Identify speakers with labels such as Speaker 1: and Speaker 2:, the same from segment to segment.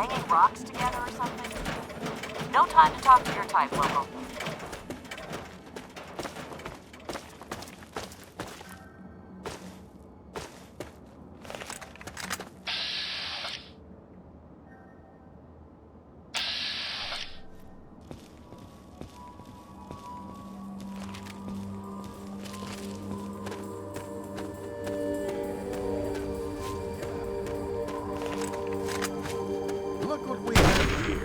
Speaker 1: banging rocks together or something? No time to talk to your type, local.
Speaker 2: Look what we have here.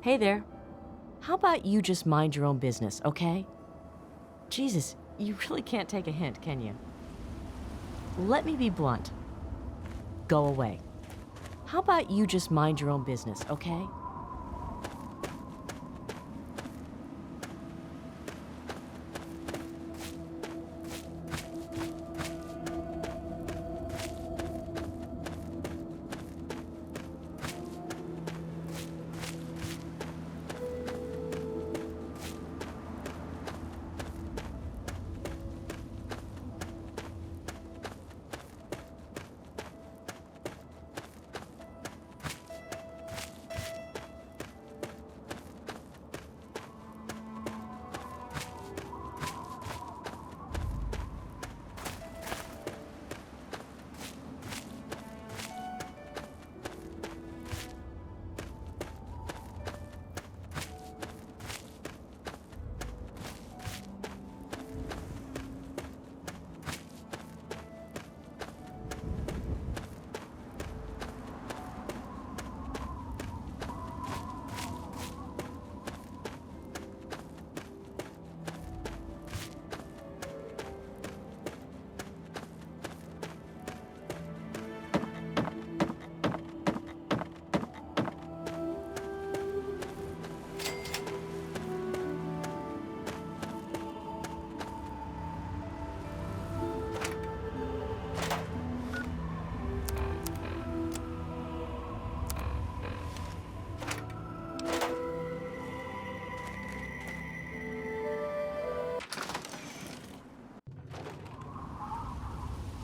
Speaker 3: Hey there. How about you just mind your own business, okay? Jesus, you really can't take a hint, can you? Let me be blunt. Go away. How about you just mind your own business, okay?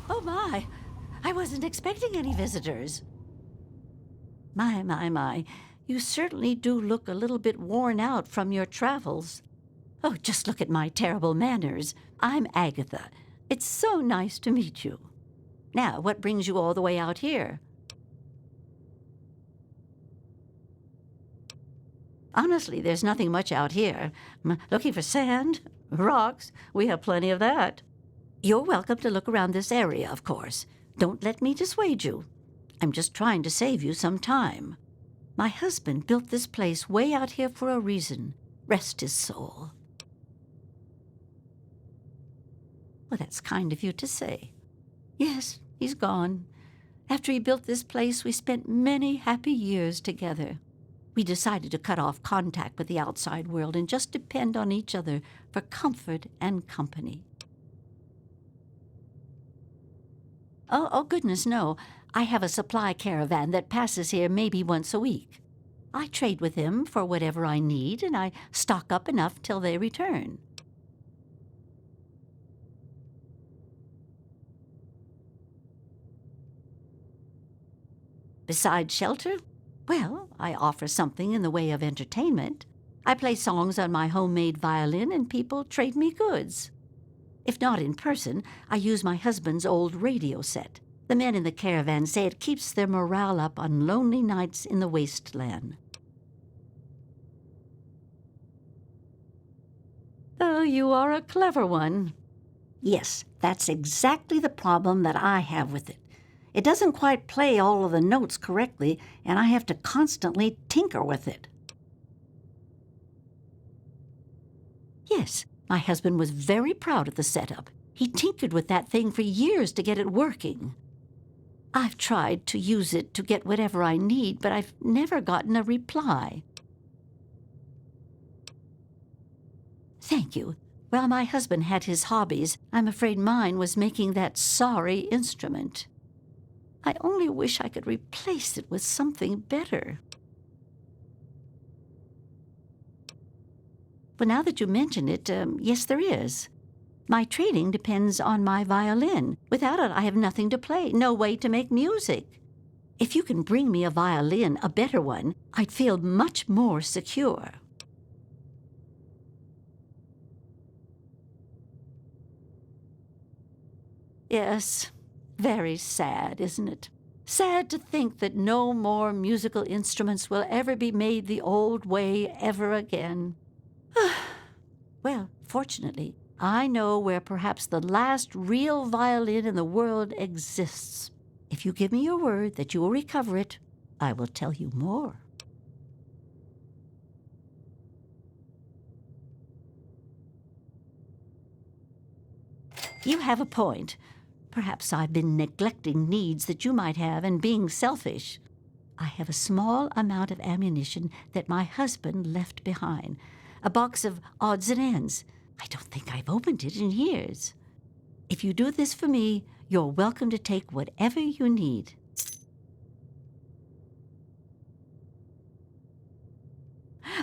Speaker 4: Oh my, I wasn't expecting any visitors. My, you certainly do look a little bit worn out from your travels. Oh, just look at my terrible manners. I'm Agatha. It's so nice to meet you. Now, what brings you all the way out here? Honestly, there's nothing much out here. Looking for sand? Rocks? We have plenty of that. You're welcome to look around this area, of course. Don't let me dissuade you. I'm just trying to save you some time. My husband built this place way out here for a reason. Rest his soul. Well, that's kind of you to say. Yes, he's gone. After he built this place, we spent many happy years together. We decided to cut off contact with the outside world and just depend on each other for comfort and company. Oh, goodness, no. I have a supply caravan that passes here maybe once a week. I trade with him for whatever I need, and I stock up enough till they return. Besides shelter, well, I offer something in the way of entertainment. I play songs on my homemade violin, and people trade me goods. If not in person, I use my husband's old radio set. The men in the caravan say it keeps their morale up on lonely nights in the wasteland. Oh, you are a clever one. Yes, that's exactly the problem that I have with it. It doesn't quite play all of the notes correctly, and I have to constantly tinker with it. Yes, my husband was very proud of the setup. He tinkered with that thing for years to get it working. I've tried to use it to get whatever I need, but I've never gotten a reply. Thank you. Well, my husband had his hobbies. I'm afraid mine was making that sorry instrument. I only wish I could replace it with something better. Well, now that you mention it, yes, there is. My training depends on my violin. Without it, I have nothing to play, no way to make music. If you can bring me a violin, a better one, I'd feel much more secure. Yes, very sad, isn't it? Sad to think that no more musical instruments will ever be made the old way ever again. Well, fortunately, I know where perhaps the last real violin in the world exists. If you give me your word that you will recover it, I will tell you more. You have a point. Perhaps I've been neglecting needs that you might have and being selfish. I have a small amount of ammunition that my husband left behind. A box of odds and ends. I don't think I've opened it in years. If you do this for me, you're welcome to take whatever you need.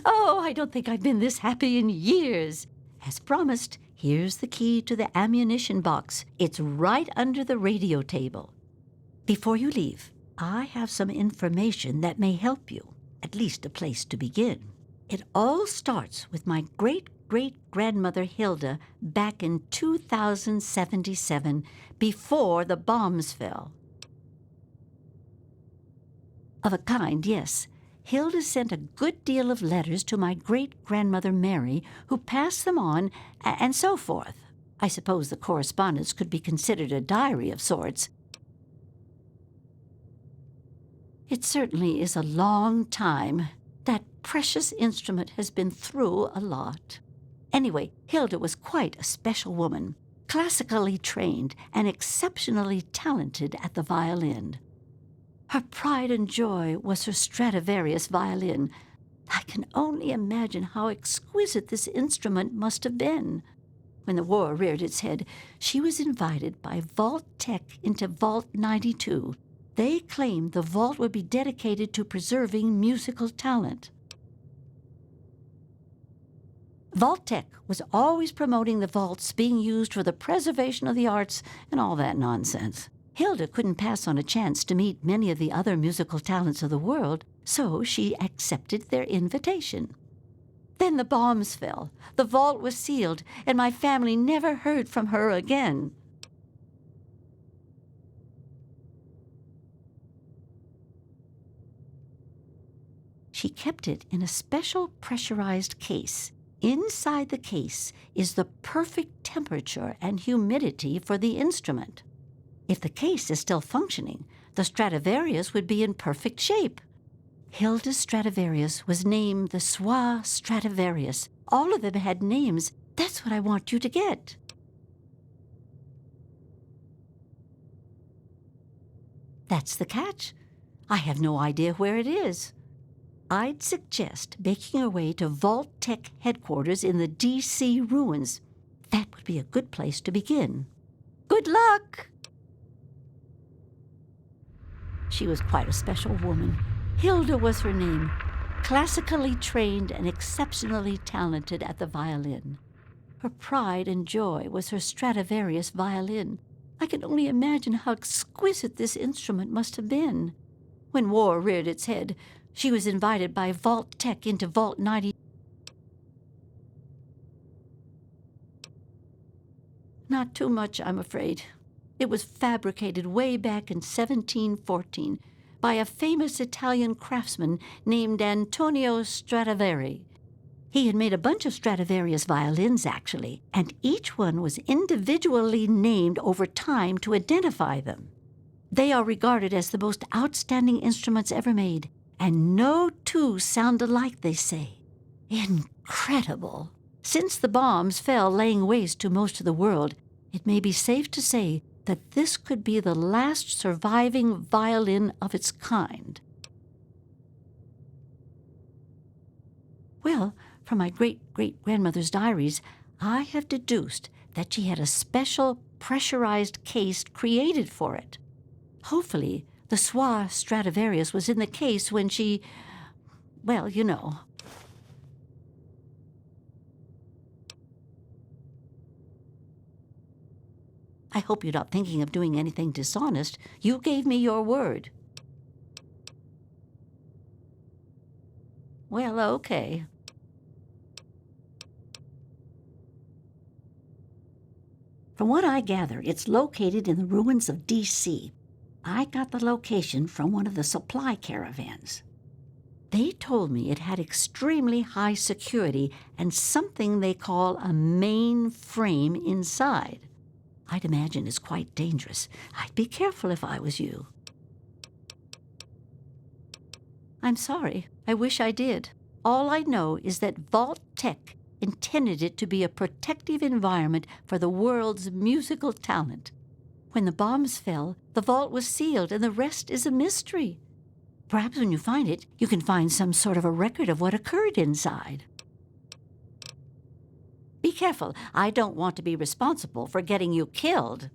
Speaker 4: Oh, I don't think I've been this happy in years. As promised, here's the key to the ammunition box. It's right under the radio table. Before you leave, I have some information that may help you, at least a place to begin. It all starts with my great-great-grandmother Hilda back in 2077, before the bombs fell. Of a kind, yes. Hilda sent a good deal of letters to my great-grandmother Mary, who passed them on, and so forth. I suppose the correspondence could be considered a diary of sorts. It certainly is a long time. That precious instrument has been through a lot. Anyway, Hilda was quite a special woman, classically trained and exceptionally talented at the violin. Her pride and joy was her Stradivarius violin. I can only imagine how exquisite this instrument must have been. When the war reared its head, she was invited by Vault Tech into Vault 92. They claimed the vault would be dedicated to preserving musical talent. Vault Tech was always promoting the vaults being used for the preservation of the arts and all that nonsense. Hilda couldn't pass on a chance to meet many of the other musical talents of the world, so she accepted their invitation. Then the bombs fell, the vault was sealed, and my family never heard from her again. She kept it in a special pressurized case. Inside the case is the perfect temperature and humidity for the instrument. If the case is still functioning, the Stradivarius would be in perfect shape. Hilda's Stradivarius was named the Soir Stradivarius. All of them had names. That's what I want you to get. That's the catch. I have no idea where it is. I'd suggest making your way to Vault Tech headquarters in the D.C. ruins. That would be a good place to begin. Good luck! She was quite a special woman. Hilda was her name. Classically trained and exceptionally talented at the violin. Her pride and joy was her Stradivarius violin. I can only imagine how exquisite this instrument must have been. When war reared its head, she was invited by Vault Tech into Vault 90. Not too much, I'm afraid. It was fabricated way back in 1714 by a famous Italian craftsman named Antonio Stradivari. He had made a bunch of Stradivarius violins, actually, and each one was individually named over time to identify them. They are regarded as the most outstanding instruments ever made, and no two sound alike, they say. Incredible! Since the bombs fell laying waste to most of the world, it may be safe to say that this could be the last surviving violin of its kind. Well, from my great-great-grandmother's diaries, I have deduced that she had a special pressurized case created for it. Hopefully, the Soir Stradivarius was in the case when she, well, you know. I hope you're not thinking of doing anything dishonest. You gave me your word. Well, okay. From what I gather, it's located in the ruins of D.C. I got the location from one of the supply caravans. They told me it had extremely high security and something they call a mainframe inside. I'd imagine it's quite dangerous. I'd be careful if I was you. I'm sorry. I wish I did. All I know is that Vault Tech intended it to be a protective environment for the world's musical talent. When the bombs fell, the vault was sealed and the rest is a mystery. Perhaps when you find it, you can find some sort of a record of what occurred inside. Be careful. I don't want to be responsible for getting you killed.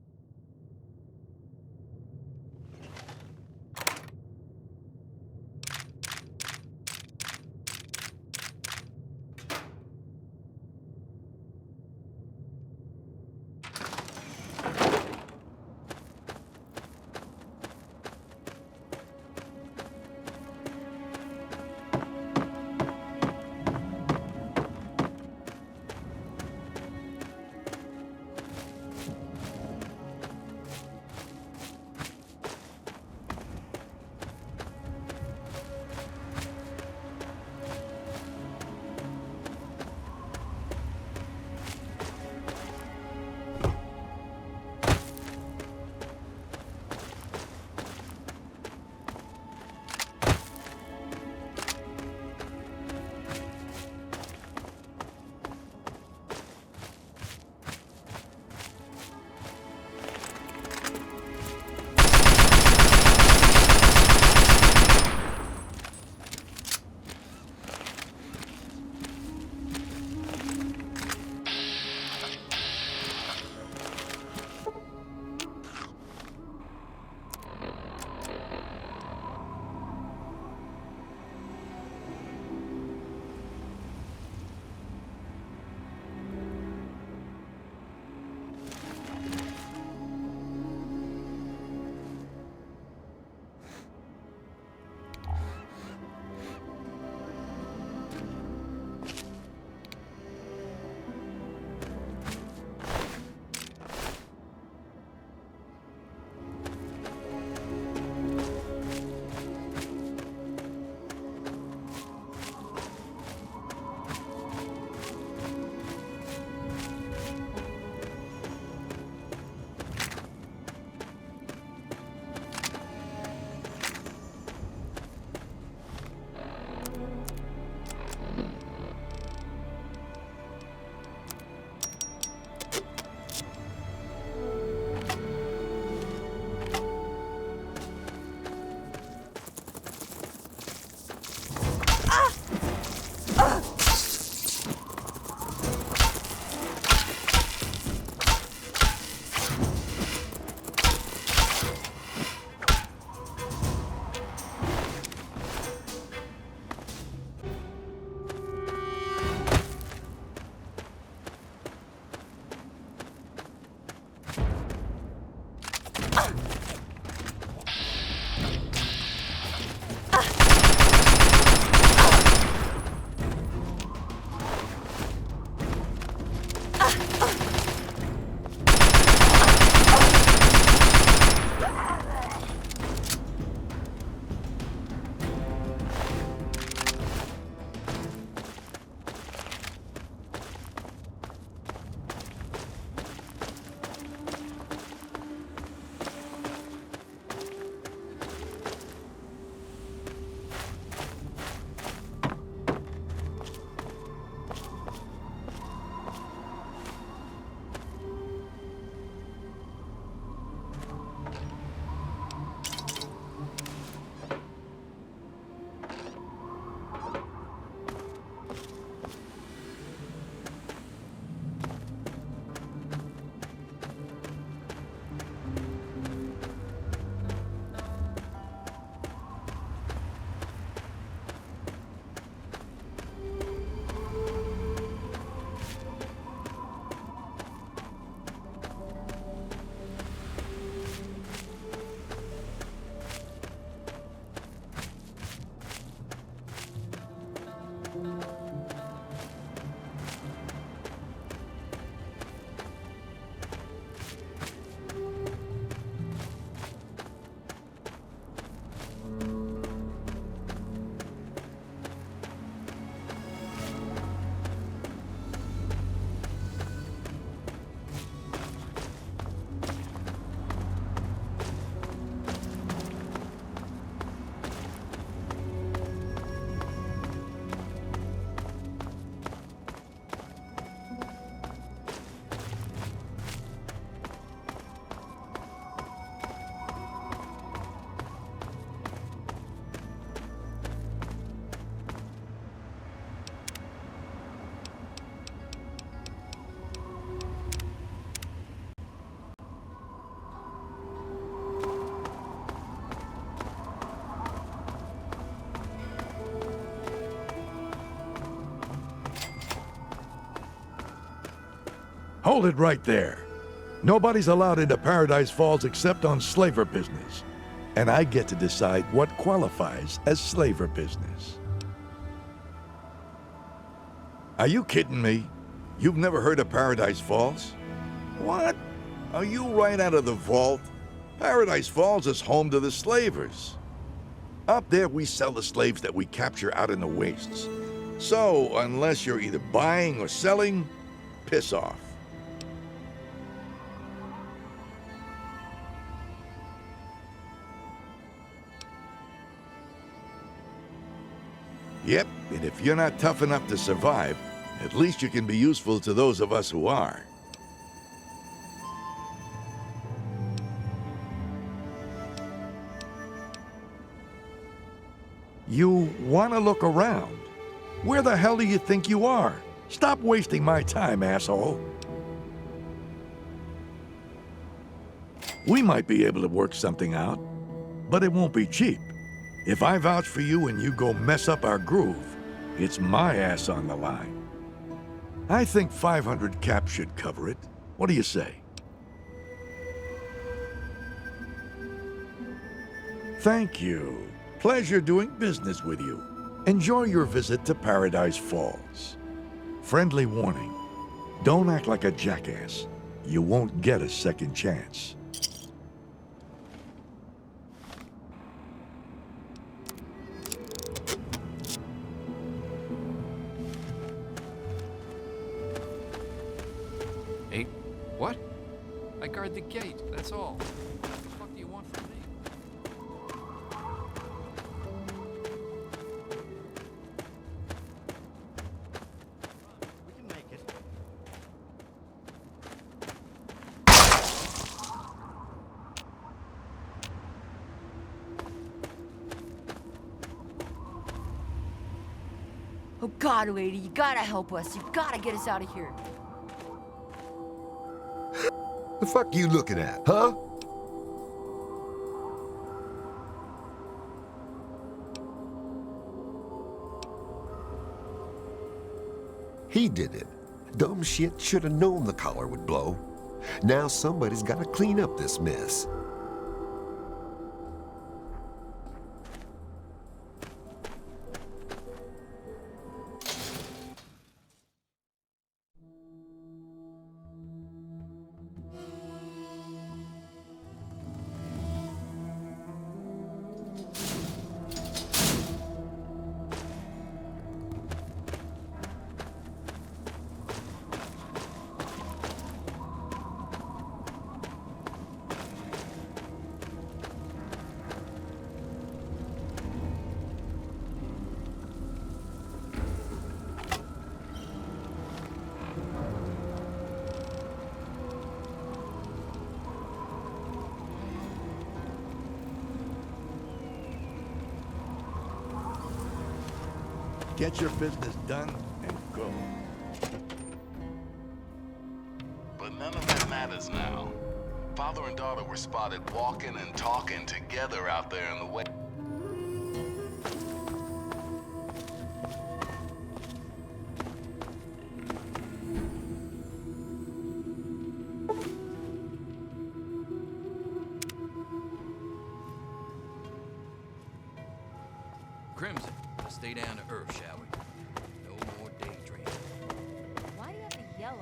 Speaker 2: Hold it right there. Nobody's allowed into Paradise Falls except on slaver business. And I get to decide what qualifies as slaver business. Are you kidding me? You've never heard of Paradise Falls? What? Are you right out of the vault? Paradise Falls is home to the slavers. Up there, we sell the slaves that we capture out in the wastes. So, unless you're either buying or selling, piss off. Yep, and if you're not tough enough to survive, at least you can be useful to those of us who are. You want to look around? Where the hell do you think you are? Stop wasting my time, asshole. We might be able to work something out, but it won't be cheap. If I vouch for you and you go mess up our groove, it's my ass on the line. I think 500 caps should cover it. What do you say? Thank you. Pleasure doing business with you. Enjoy your visit to Paradise Falls. Friendly warning, don't act like a jackass. You won't get a second chance.
Speaker 5: Hey, what? I guard the gate, that's all. What the fuck do you want from me?
Speaker 2: We can make it.
Speaker 6: Oh God, lady, you gotta help us. You gotta get us out of here.
Speaker 7: The fuck you looking at, huh? He did it. Dumb shit should have known the collar would blow. Now somebody's got to clean up this mess.
Speaker 2: Get your business done and go.
Speaker 8: But none of that matters now. Father and daughter were spotted walking and talking together out there in the way.
Speaker 5: Crimson, let's stay down to earth, shall we? No more daydreaming.
Speaker 6: Why do you have to yell?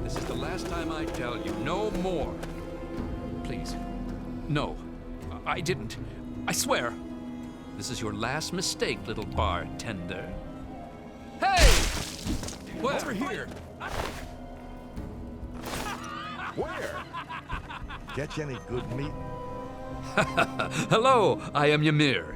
Speaker 5: This is the last time I tell you, no more. Please. No, I didn't. I swear. This is your last mistake, little bartender. Hey! Where?
Speaker 2: Over here. Where? Catch any good meat?
Speaker 5: Hello, I am Ymir.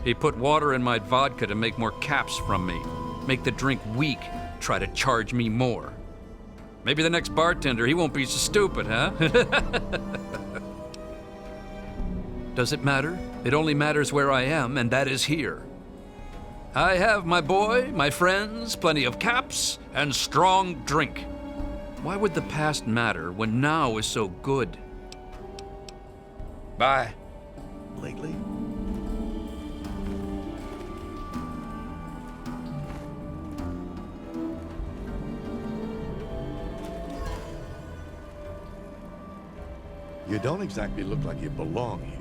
Speaker 5: He put water in my vodka to make more caps from me. Make the drink weak, try to charge me more. Maybe the next bartender, he won't be so stupid, huh? Does it matter? It only matters where I am, and that is here. I have my boy, my friends, plenty of caps, and strong drink. Why would the past matter when now is so good? Bye.
Speaker 2: Lately? You don't exactly look like you belong here.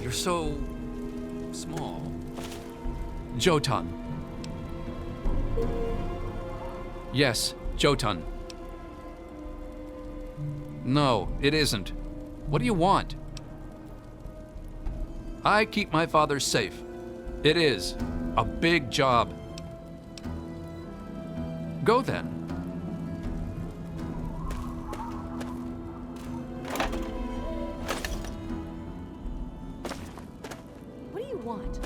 Speaker 5: You're so small. Jotun. Yes, Jotun. No, it isn't. What do you want? I keep my father safe. It is a big job. Go then.
Speaker 3: What do you want?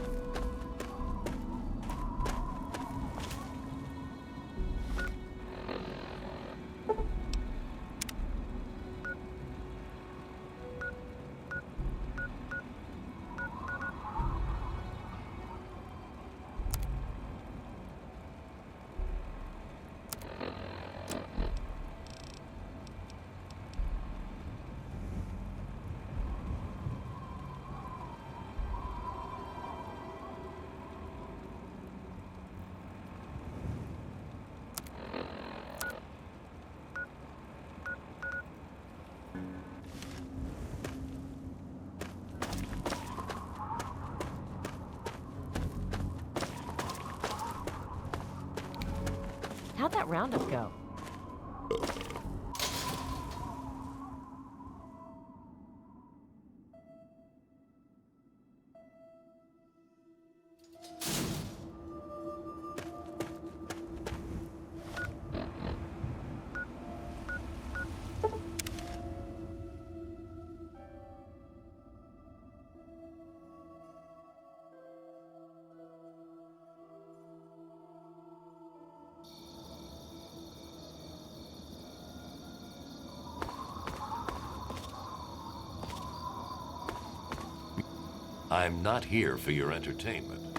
Speaker 3: How'd that roundup go?
Speaker 9: I'm not here for your entertainment.